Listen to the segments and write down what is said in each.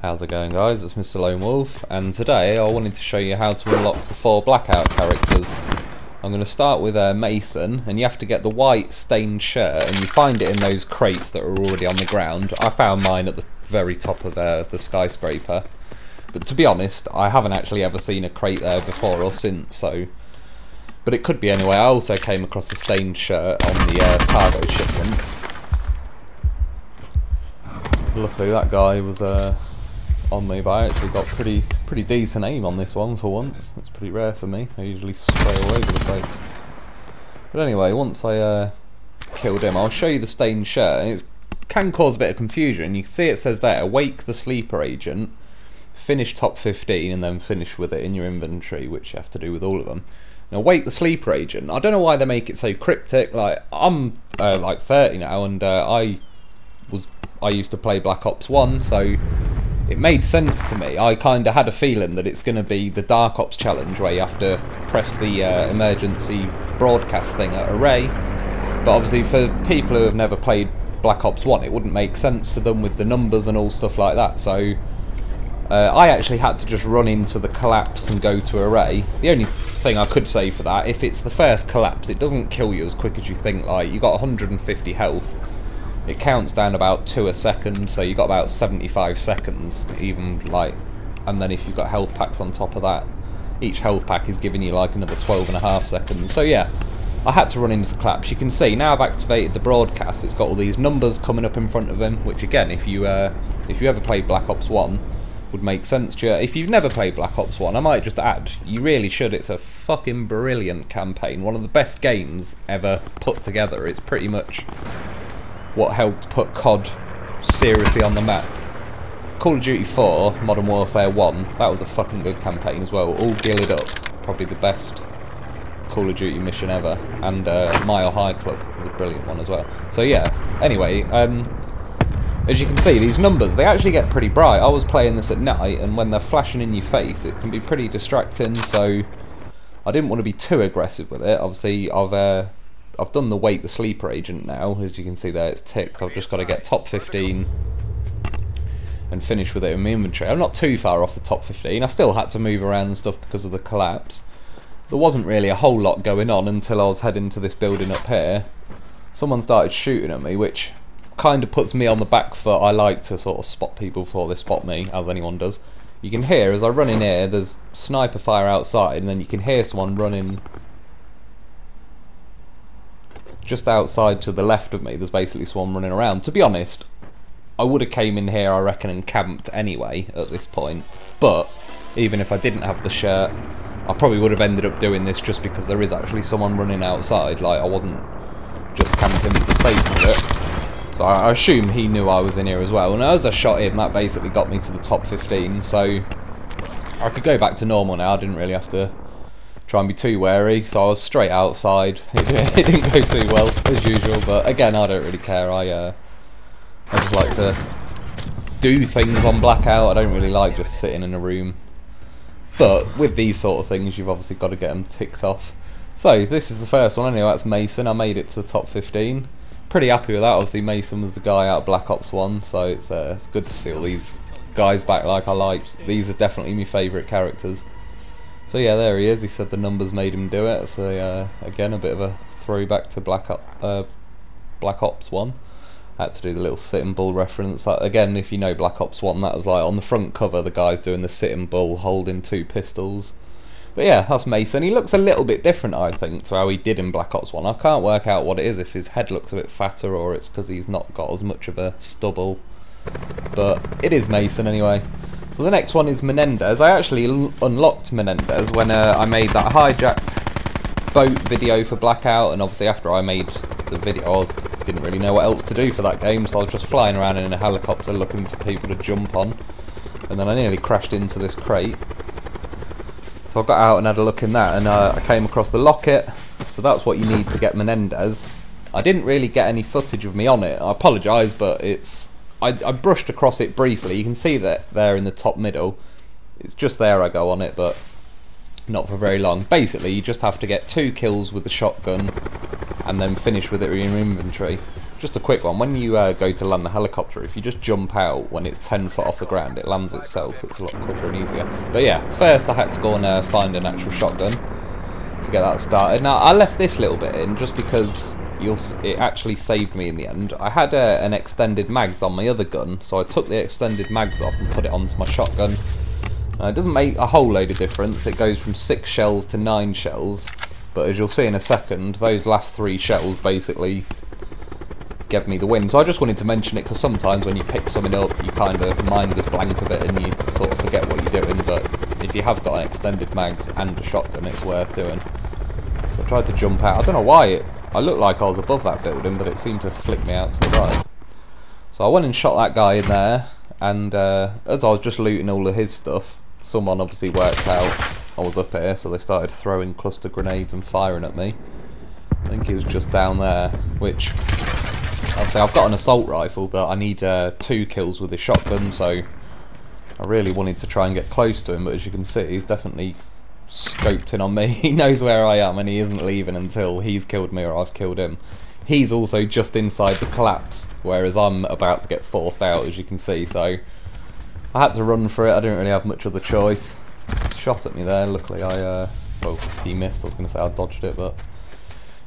How's it going, guys? It's Mr. Lone Wolf, and today I wanted to show you how to unlock the 4 Blackout characters. I'm going to start with Mason, and you have to get the white stained shirt, and you find it in those crates that are already on the ground. I found mine at the very top of the skyscraper, but to be honest, I haven't actually ever seen a crate there before or since, so... But it could be anyway. I also came across the stained shirt on the cargo ship once. Luckily that guy was on me, but I actually got pretty decent aim on this one for once. It's pretty rare for me. I usually spray all over the place. But anyway, once I killed him, I'll show you the stained shirt, and it can cause a bit of confusion. You can see it says there, wake the sleeper agent, finish top 15, and then finish with it in your inventory, which you have to do with all of them. Now, wake the sleeper agent. I don't know why they make it so cryptic. Like, I'm like 30 now, and I used to play Black Ops 1, so it made sense to me. I kind of had a feeling that it's going to be the Dark Ops challenge where you have to press the emergency broadcast thing at array. But obviously for people who have never played Black Ops 1, it wouldn't make sense to them with the numbers and all stuff like that. So I actually had to just run into the collapse and go to array. The only thing I could say for that, if it's the first collapse, it doesn't kill you as quick as you think. Like, you got 150 health. It counts down about 2 a second, so you got about 75 seconds, even, like, and then if you've got health packs on top of that, each health pack is giving you like another 12.5 seconds. So yeah, I had to run into the collapse. You can see now I've activated the broadcast. It's got all these numbers coming up in front of him, which again, if you ever played Black Ops 1, would make sense to you. If you've never played Black Ops 1, I might just add, you really should. It's a fucking brilliant campaign, one of the best games ever put together. It's pretty much what helped put COD seriously on the map. Call of Duty 4, Modern Warfare 1, that was a fucking good campaign as well, all gilded up, probably the best Call of Duty mission ever, and Mile High Club was a brilliant one as well. So yeah, anyway, as you can see, these numbers, they actually get pretty bright. I was playing this at night, and when they're flashing in your face, it can be pretty distracting, so I didn't want to be too aggressive with it. Obviously, I've done the wake the sleeper agent now. As you can see there, it's ticked. I've just got to get top 15 and finish with it in my inventory. I'm not too far off the top 15. I still had to move around and stuff because of the collapse. There wasn't really a whole lot going on until I was heading to this building up here. Someone started shooting at me, which kind of puts me on the back foot. I like to sort of spot people before they spot me, as anyone does. You can hear, as I run in here, there's sniper fire outside, and then you can hear someone running just outside to the left of me. There's basically someone running around. To be honest, I would have came in here, I reckon, and camped anyway at this point. But even if I didn't have the shirt, I probably would have ended up doing this just because there is actually someone running outside. Like, I wasn't just camping for the sake of it. So I assume he knew I was in here as well. And as I shot him, that basically got me to the top 15. So I could go back to normal now. I didn't really have to try and be too wary, so I was straight outside. It didn't go too well as usual, but again, I don't really care. I just like to do things on Blackout. I don't really like just sitting in a room, but with these sort of things, you've obviously got to get them ticked off. So this is the first one anyway. That's Mason. I made it to the top 15. Pretty happy with that. Obviously Mason was the guy out of Black Ops 1, so it's good to see all these guys back like I like. These are definitely my favourite characters. So yeah, there he is. He said the numbers made him do it. So again, a bit of a throwback to Black Ops 1. I had to do the little sitting bull reference. Again, if you know Black Ops 1, that was like on the front cover, the guy's doing the sitting bull holding 2 pistols. But yeah, that's Mason. He looks a little bit different, I think, to how he did in Black Ops 1. I can't work out what it is, if his head looks a bit fatter or it's because he's not got as much of a stubble. But it is Mason anyway. So the next one is Menendez. I actually unlocked Menendez when I made that hijacked boat video for Blackout, and obviously after I made the video, I didn't really know what else to do for that game, so I was just flying around in a helicopter looking for people to jump on, and then I nearly crashed into this crate. So I got out and had a look in that, and I came across the locket, so that's what you need to get Menendez. I didn't really get any footage of me on it. I apologise, but I brushed across it briefly. You can see that there in the top middle. It's just there I go on it, but not for very long. Basically, you just have to get 2 kills with the shotgun and then finish with it in your inventory. just a quick one. When you go to land the helicopter, if you just jump out when it's 10 foot off the ground, it lands itself. It's a lot quicker and easier. But yeah, first I had to go and find an actual shotgun to get that started. Now, I left this little bit in just because it actually saved me in the end. I had an extended mags on my other gun, so I took the extended mags off and put it onto my shotgun. It doesn't make a whole load of difference. It goes from 6 shells to 9 shells, but as you'll see in a second, those last 3 shells basically gave me the win. So I just wanted to mention it because sometimes when you pick something up, you kind of mind goes blank a bit and you sort of forget what you're doing. But if you have got an extended mags and a shotgun, it's worth doing. So I tried to jump out. I don't know why I looked like I was above that building, but it seemed to flick me out to the right. So I went and shot that guy in there, and as I was just looting all of his stuff, someone obviously worked out I was up here, so they started throwing cluster grenades and firing at me. I think he was just down there, which obviously I've got an assault rifle, but I need 2 kills with his shotgun, so I really wanted to try and get close to him, but as you can see, he's definitely scoped in on me. He knows where I am and he isn't leaving until he's killed me or I've killed him. He's also just inside the collapse, whereas I'm about to get forced out, as you can see, so I had to run for it. I didn't really have much other choice. Shot at me there. Luckily well, he missed. I was going to say I dodged it, but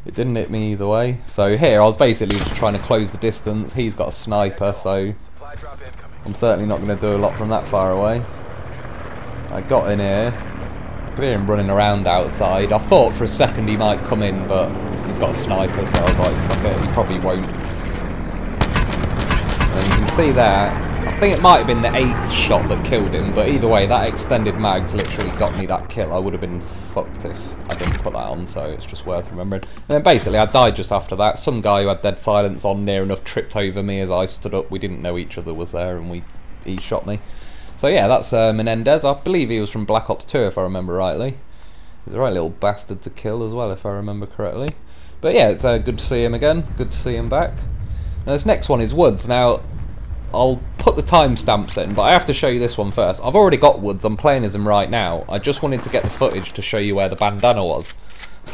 it didn't hit me either way. So here I was basically just trying to close the distance. He's got a sniper, so I'm certainly not going to do a lot from that far away. I got in here. I could hear him running around outside. I thought for a second he might come in, but he's got a sniper, so I was like, fuck it, he probably won't. And you can see there, I think it might have been the 8th shot that killed him, but either way, that extended mags literally got me that kill. I would have been fucked if I didn't put that on, so it's just worth remembering. And then basically, I died just after that. Some guy who had dead silence on near enough tripped over me as I stood up. We didn't know each other was there, and he shot me. So yeah, that's Menendez. I believe he was from Black Ops 2, if I remember rightly. He's a right little bastard to kill as well, if I remember correctly. But yeah, it's good to see him again. Good to see him back. Now this next one is Woods. Now, I'll put the timestamps in, but I have to show you this one first. I've already got Woods, I'm playing as him right now. I just wanted to get the footage to show you where the bandana was.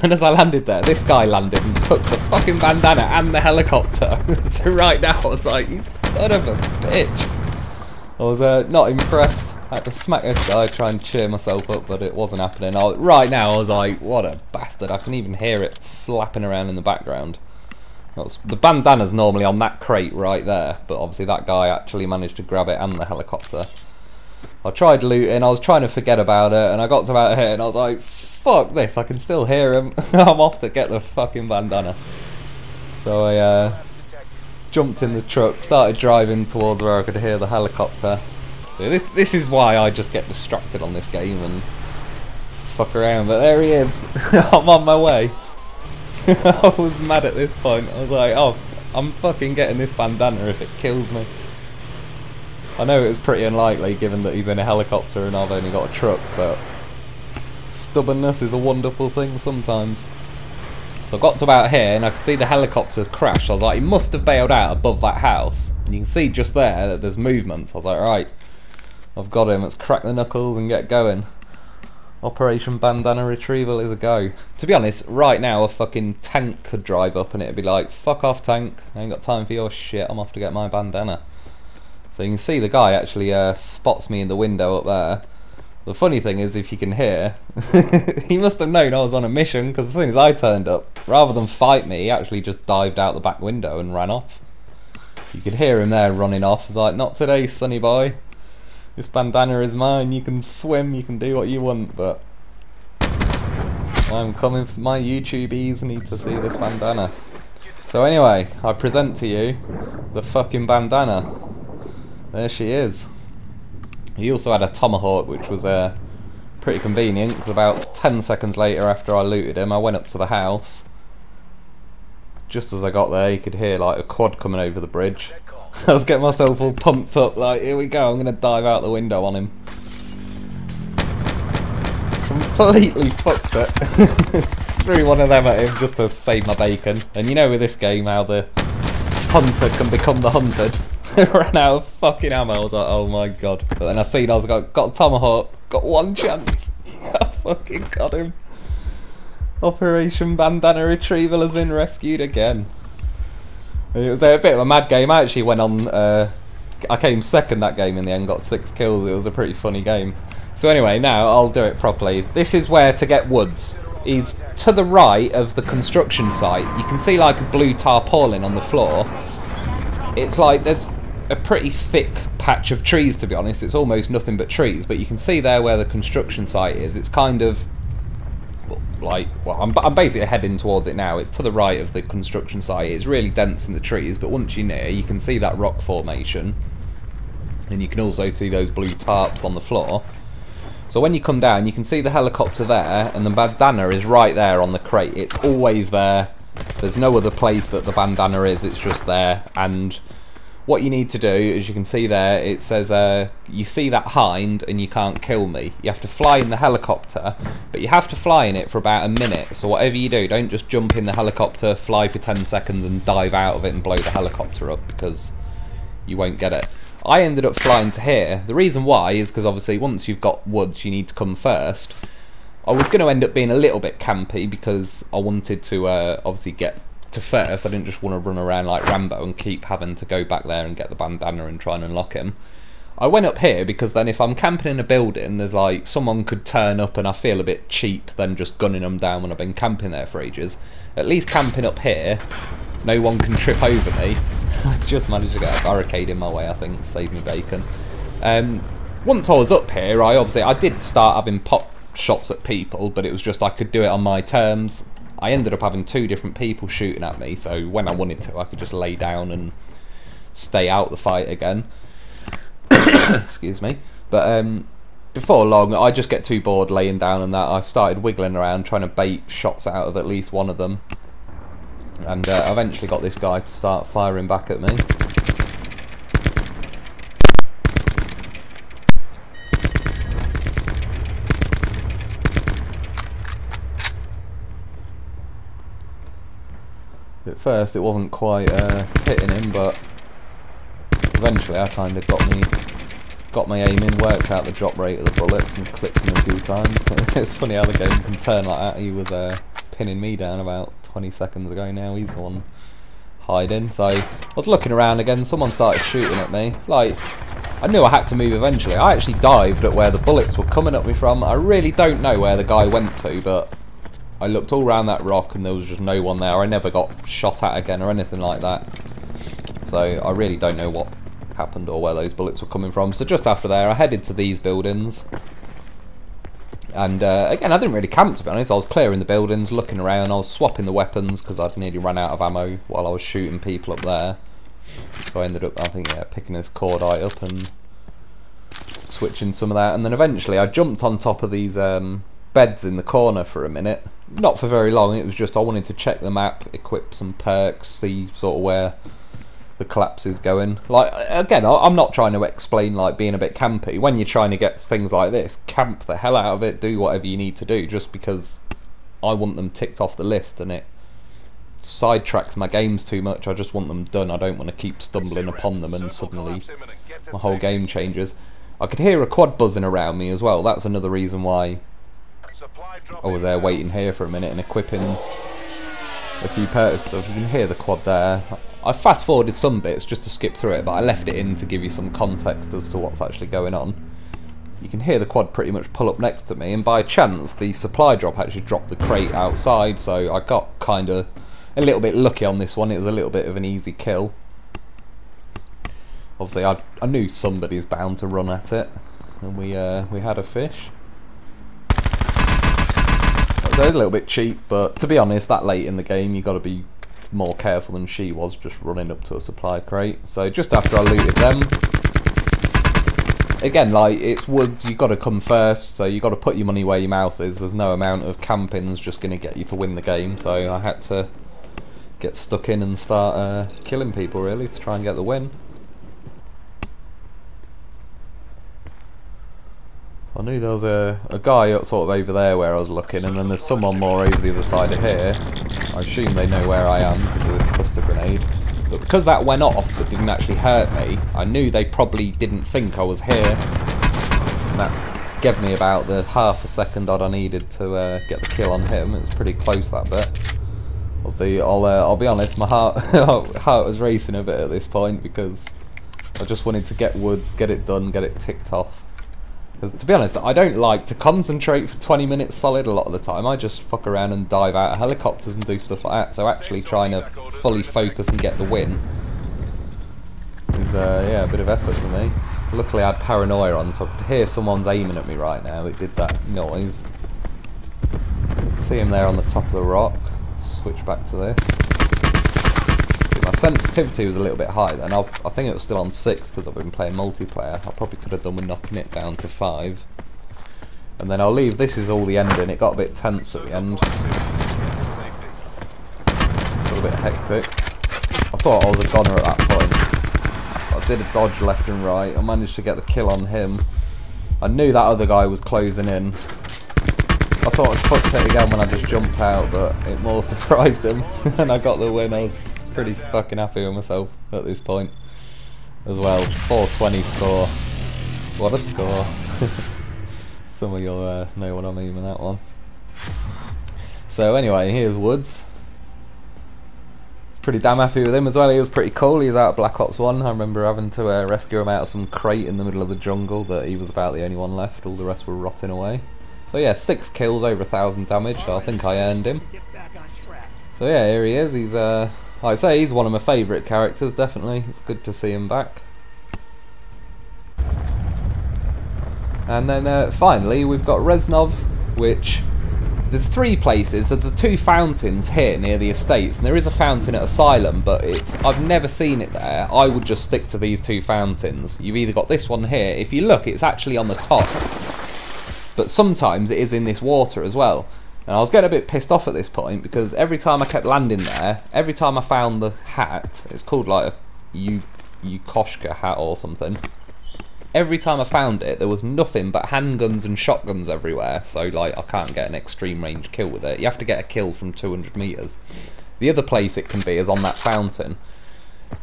And as I landed there, this guy landed and took the fucking bandana and the helicopter. So right now I was like, you son of a bitch. I was not impressed. I had to smack this guy, try and cheer myself up, but it wasn't happening. Right now I was like, what a bastard. I can even hear it flapping around in the background. The bandana's normally on that crate right there, but obviously that guy actually managed to grab it and the helicopter. I tried looting, I was trying to forget about it, and I got to about here and I was like, fuck this, I can still hear him. I'm off to get the fucking bandana. So I jumped in the truck, started driving towards where I could hear the helicopter. So this is why I just get distracted on this game and fuck around, but there he is. I'm on my way. I was mad at this point. I was like, oh, I'm fucking getting this bandana if it kills me. I know it was pretty unlikely given that he's in a helicopter and I've only got a truck, but stubbornness is a wonderful thing sometimes. So I got to about here and I could see the helicopter crash. I was like, he must have bailed out above that house. And you can see just there that there's movement. I was like, right, I've got him, let's crack the knuckles and get going. Operation Bandana Retrieval is a go. To be honest, right now a fucking tank could drive up and it'd be like, fuck off tank, I ain't got time for your shit, I'm off to get my bandana. So you can see the guy actually spots me in the window up there. The funny thing is, if you can hear, he must have known I was on a mission, because as soon as I turned up, rather than fight me, he actually just dived out the back window and ran off. You could hear him there running off. He's like, not today, sonny boy. This bandana is mine, you can swim, you can do what you want, but I'm coming for my YouTubies, need to see this bandana. So anyway, I present to you the fucking bandana. There she is. He also had a tomahawk, which was pretty convenient, because about 10 seconds later after I looted him, I went up to the house. Just as I got there, you could hear like a quad coming over the bridge. I was getting myself all pumped up, like, here we go, I'm going to dive out the window on him. Completely fucked it. Threw one of them at him just to save my bacon. And you know with this game how the hunter can become the hunted. Ran out of fucking ammo, I was like, oh my god. But then I seen I was like, got a tomahawk, got one chance. I fucking got him. Operation Bandana Retrieval has been rescued again. It was a bit of a mad game. I actually went on. I came second that game in the end, got 6 kills. It was a pretty funny game. So anyway, now I'll do it properly. This is where to get woods. Is to the right of the construction site. You can see like a blue tarpaulin on the floor. It's like there's a pretty thick patch of trees, to be honest. It's almost nothing but trees, but you can see there where the construction site is. It's kind of like, well, I'm basically heading towards it now. It's to the right of the construction site. It's really dense in the trees, but once you're near, you can see that rock formation, and you can also see those blue tarps on the floor. So when you come down, you can see the helicopter there, and the bandana is right there on the crate. It's always there. There's no other place that the bandana is, it's just there. And what you need to do, as you can see there, it says, you see that hind and you can't kill me. You have to fly in the helicopter, but you have to fly in it for about a minute. So whatever you do, don't just jump in the helicopter, fly for 10 seconds and dive out of it and blow the helicopter up, because you won't get it. I ended up flying to here. The reason why is because obviously once you've got woods you need to come first. I was going to end up being a little bit campy because I wanted to obviously get to first. I didn't just want to run around like Rambo and keep having to go back there and get the bandana and try and unlock him. I went up here because then if I'm camping in a building, there's like someone could turn up and I feel a bit cheap than just gunning them down when I've been camping there for ages. At least camping up here, no one can trip over me. I just managed to get a barricade in my way, I think, save me bacon. Once I was up here, I did start having pop shots at people, but it was just I could do it on my terms. I ended up having 2 different people shooting at me, so when I wanted to, I could just lay down and stay out the fight again. Excuse me. But before long, I just get too bored laying down and that. I started wiggling around, trying to bait shots out of at least one of them. And I eventually got this guy to start firing back at me. At first it wasn't quite hitting him, but eventually I kind of got my aim in, worked out the drop rate of the bullets and clipped him a few times. It's funny how the game can turn like that. He was pinning me down about 20 seconds ago now. He's the one hiding. So I was looking around again, someone started shooting at me. Like, I knew I had to move eventually. I actually dived at where the bullets were coming at me from. I really don't know where the guy went to, but I looked all around that rock and there was just no one there. I never got shot at again or anything like that. So I really don't know what happened or where those bullets were coming from. So just after there I headed to these buildings. And again, I didn't really camp, to be honest. I was clearing the buildings, looking around. I was swapping the weapons because I'd nearly run out of ammo while I was shooting people up there. So I ended up, I think, yeah, picking this cordite up and switching some of that. And then eventually I jumped on top of these beds in the corner for a minute. Not for very long. It was just I wanted to check the map, equip some perks, see sort of where the collapse is going. Like, again, I'm not trying to explain like being a bit campy. When you're trying to get things like this, camp the hell out of it, do whatever you need to do, just because I want them ticked off the list and it sidetracks my games too much. I just want them done. I don't want to keep stumbling upon them and suddenly my whole game changes. I could hear a quad buzzing around me as well. That's another reason why I was there waiting here for a minute and equipping a few perks stuff. You can hear the quad there. I fast forwarded some bits just to skip through it, but I left it in to give you some context as to what's actually going on. You can hear the quad pretty much pull up next to me, and by chance the supply drop actually dropped the crate outside, so I got kind of a little bit lucky on this one. It was a little bit of an easy kill. Obviously I knew somebody's bound to run at it, and we had a fish. So it was a little bit cheap, but to be honest, that late in the game you got to be more careful than she was, just running up to a supply crate. So just after I looted them, again, like, it's woods, you got to come first, so you got to put your money where your mouth is. There's no amount of camping's just going to get you to win the game, so I had to get stuck in and start killing people really to try and get the win. I knew there was a guy sort of over there where I was looking, and then there's someone more over the other side of here. I assume they know where I am because of this cluster grenade. But because that went off but didn't actually hurt me, I knew they probably didn't think I was here. And that gave me about the half a second odd I needed to get the kill on him. It was pretty close, that bit. I We'll see. I'll be honest, my heart was racing a bit at this point because I just wanted to get woods, get it done, get it ticked off. Because to be honest, I don't like to concentrate for 20 minutes solid a lot of the time. I just fuck around and dive out of helicopters and do stuff like that. So actually trying to fully focus and get the win is yeah, a bit of effort for me. Luckily I had paranoia on, so I could hear someone's aiming at me right now. It did that noise. See him there on the top of the rock. Switch back to this. See, my sensitivity was a little bit high then. I think it was still on 6 because I've been playing multiplayer. I probably could have done with knocking it down to 5. And then I'll leave. This is all the ending. It got a bit tense at the end. A little bit hectic. I thought I was a goner at that point. I did a dodge left and right. I managed to get the kill on him. I knew that other guy was closing in. I thought I fucked it again when I just jumped out, but it more surprised him. And I got the win. I was pretty fucking happy with myself at this point as well. 420 score. What a score. Some of you'll know what I mean with that one. So anyway, here's Woods. Pretty damn happy with him as well. He was pretty cool. He was out of Black Ops 1. I remember having to rescue him out of some crate in the middle of the jungle that he was about the only one left. All the rest were rotting away. So yeah, 6 kills, over 1,000 damage, so I think I earned him. So yeah, here he is. He's, like I say, he's one of my favourite characters, definitely. It's good to see him back. And then finally, we've got Reznov, which... There's 3 places. There's the 2 fountains here near the estates, and there is a fountain at Asylum, but I've never seen it there. I would just stick to these 2 fountains. You've either got this one here. If you look, it's actually on the top. But sometimes it is in this water as well. And I was getting a bit pissed off at this point because every time I kept landing there, every time I found the hat, it's called like a Yukoshka hat or something. Every time I found it, there was nothing but handguns and shotguns everywhere. So like I can't get an extreme range kill with it. You have to get a kill from 200 meters. The other place it can be is on that fountain.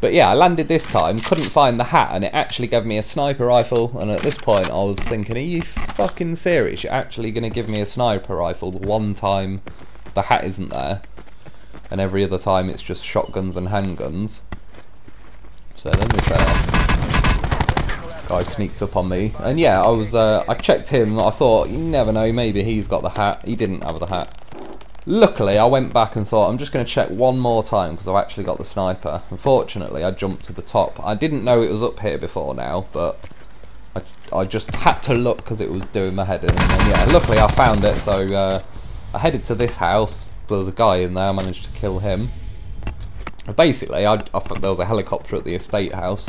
But yeah, I landed this time, couldn't find the hat, and it actually gave me a sniper rifle, and at this point I was thinking, are you fucking serious? You're actually going to give me a sniper rifle the one time the hat isn't there, and every other time it's just shotguns and handguns. So then this guy sneaked up on me, and yeah, I checked him. I thought, you never know, maybe he's got the hat. He didn't have the hat. Luckily, I went back and thought, I'm just going to check one more time because I've actually got the sniper. Unfortunately, I jumped to the top. I didn't know it was up here before now, but I just had to look because it was doing my head in. And then, yeah, luckily I found it, so I headed to this house. There was a guy in there. I managed to kill him. Basically, I thought there was a helicopter at the estate house.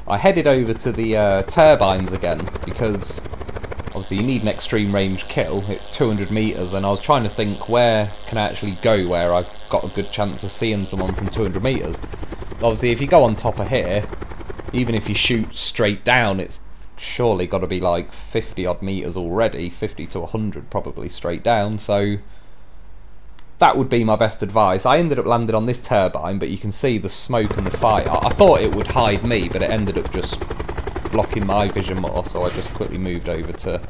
I headed over to the turbines again because... Obviously you need an extreme range kill, it's 200 meters, and I was trying to think where can I actually go where I've got a good chance of seeing someone from 200 meters. Obviously if you go on top of here, even if you shoot straight down, it's surely got to be like 50 odd meters already, 50 to 100 probably straight down, so that would be my best advice. I ended up landing on this turbine, but you can see the smoke and the fire. I thought it would hide me, but it ended up just blocking my vision more, so I just quickly moved over to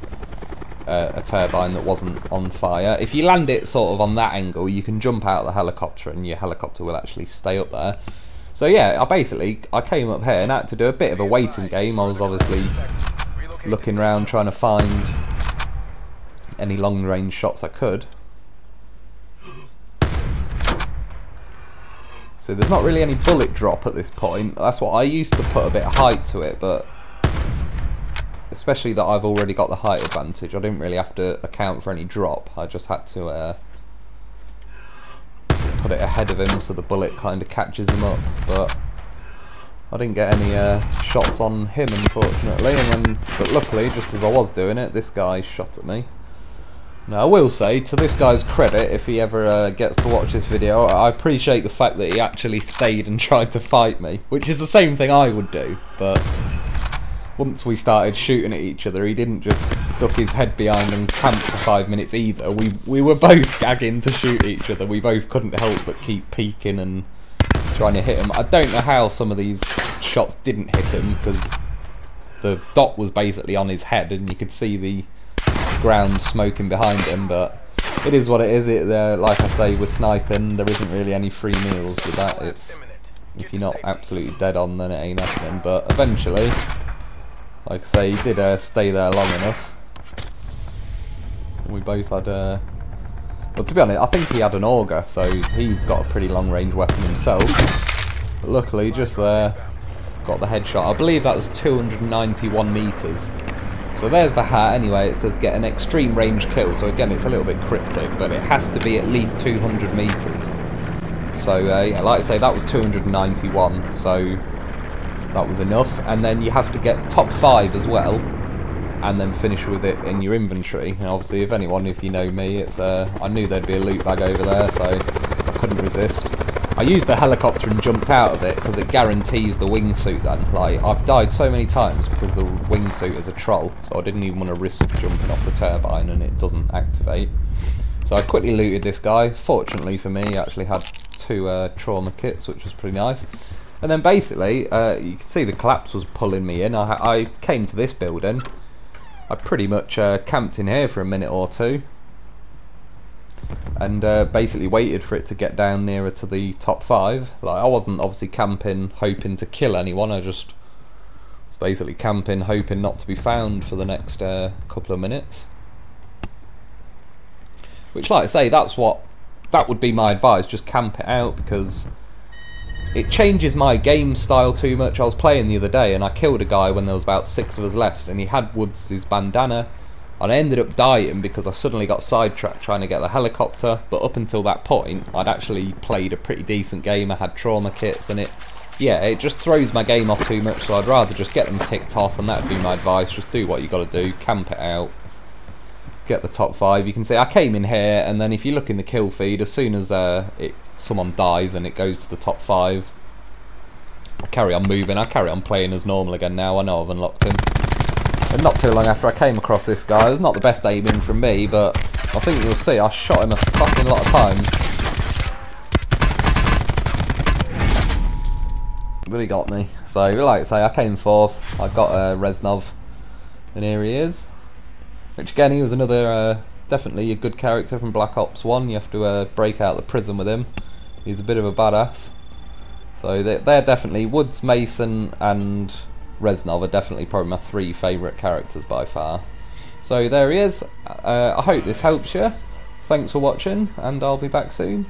a turbine that wasn't on fire. If you land it sort of on that angle, you can jump out of the helicopter and your helicopter will actually stay up there. So yeah, I came up here and had to do a bit of a waiting game. I was obviously looking around trying to find any long range shots I could. So there's not really any bullet drop at this point. That's what I used to put a bit of height to it, but especially that I've already got the height advantage, I didn't really have to account for any drop. I just had to put it ahead of him so the bullet kind of catches him up, but I didn't get any shots on him unfortunately. But luckily, just as I was doing it, this guy shot at me. Now I will say, to this guy's credit, if he ever gets to watch this video, I appreciate the fact that he actually stayed and tried to fight me, which is the same thing I would do, but once we started shooting at each other, he didn't just duck his head behind and camp for 5 minutes either. We were both gagging to shoot each other. We both couldn't help but keep peeking and trying to hit him. I don't know how some of these shots didn't hit him, because the dot was basically on his head and you could see the ground smoking behind him, but it is what it is. Like I say, with sniping, there isn't really any free meals with that. It's, if you're not absolutely dead on, then it ain't happening. But eventually, like I say, he did stay there long enough. We both had well, to be honest, I think he had an auger, so he's got a pretty long range weapon himself. But luckily, just there, got the headshot. I believe that was 291 meters. So there's the hat. Anyway, it says get an extreme range kill. So again, it's a little bit cryptic, but it has to be at least 200 meters. So yeah, like I say, that was 291. So that was enough. And then you have to get top 5 as well, and then finish with it in your inventory. And obviously, if you know me, it's I knew there'd be a loot bag over there, so I couldn't resist. I used the helicopter and jumped out of it because it guarantees the wingsuit then. Like, I've died so many times because the wingsuit is a troll, so I didn't even want to risk jumping off the turbine and it doesn't activate. So I quickly looted this guy. Fortunately for me, he actually had 2 trauma kits, which was pretty nice. And then basically, you can see the collapse was pulling me in. I came to this building. I pretty much camped in here for a minute or two. And basically waited for it to get down nearer to the top 5. Like, I wasn't obviously camping hoping to kill anyone, I just was basically camping hoping not to be found for the next couple of minutes. Which, like I say, that would be my advice, just camp it out, because it changes my game style too much. I was playing the other day and I killed a guy when there was about 6 of us left, and he had Woods' bandana. And I ended up dying because I suddenly got sidetracked trying to get the helicopter. But up until that point, I'd actually played a pretty decent game. I had trauma kits, and it just throws my game off too much. So I'd rather just get them ticked off, and that would be my advice. Just do what you got to do, camp it out, get the top 5. You can see I came in here, and then if you look in the kill feed, as soon as someone dies and it goes to the top 5, I carry on moving. I carry on playing as normal again now. I know I've unlocked him. And not too long after I came across this guy, it was not the best aiming from me, but I think you'll see I shot him a fucking lot of times. But he got me. So, like I say, I came 4th, I got Reznov, and here he is. Which again, he was another, definitely a good character from Black Ops 1, you have to break out the prison with him. He's a bit of a badass. So they're definitely, Woods, Mason, and Reznov are definitely probably my 3 favourite characters by far. So there he is. I hope this helps you. Thanks for watching, and I'll be back soon.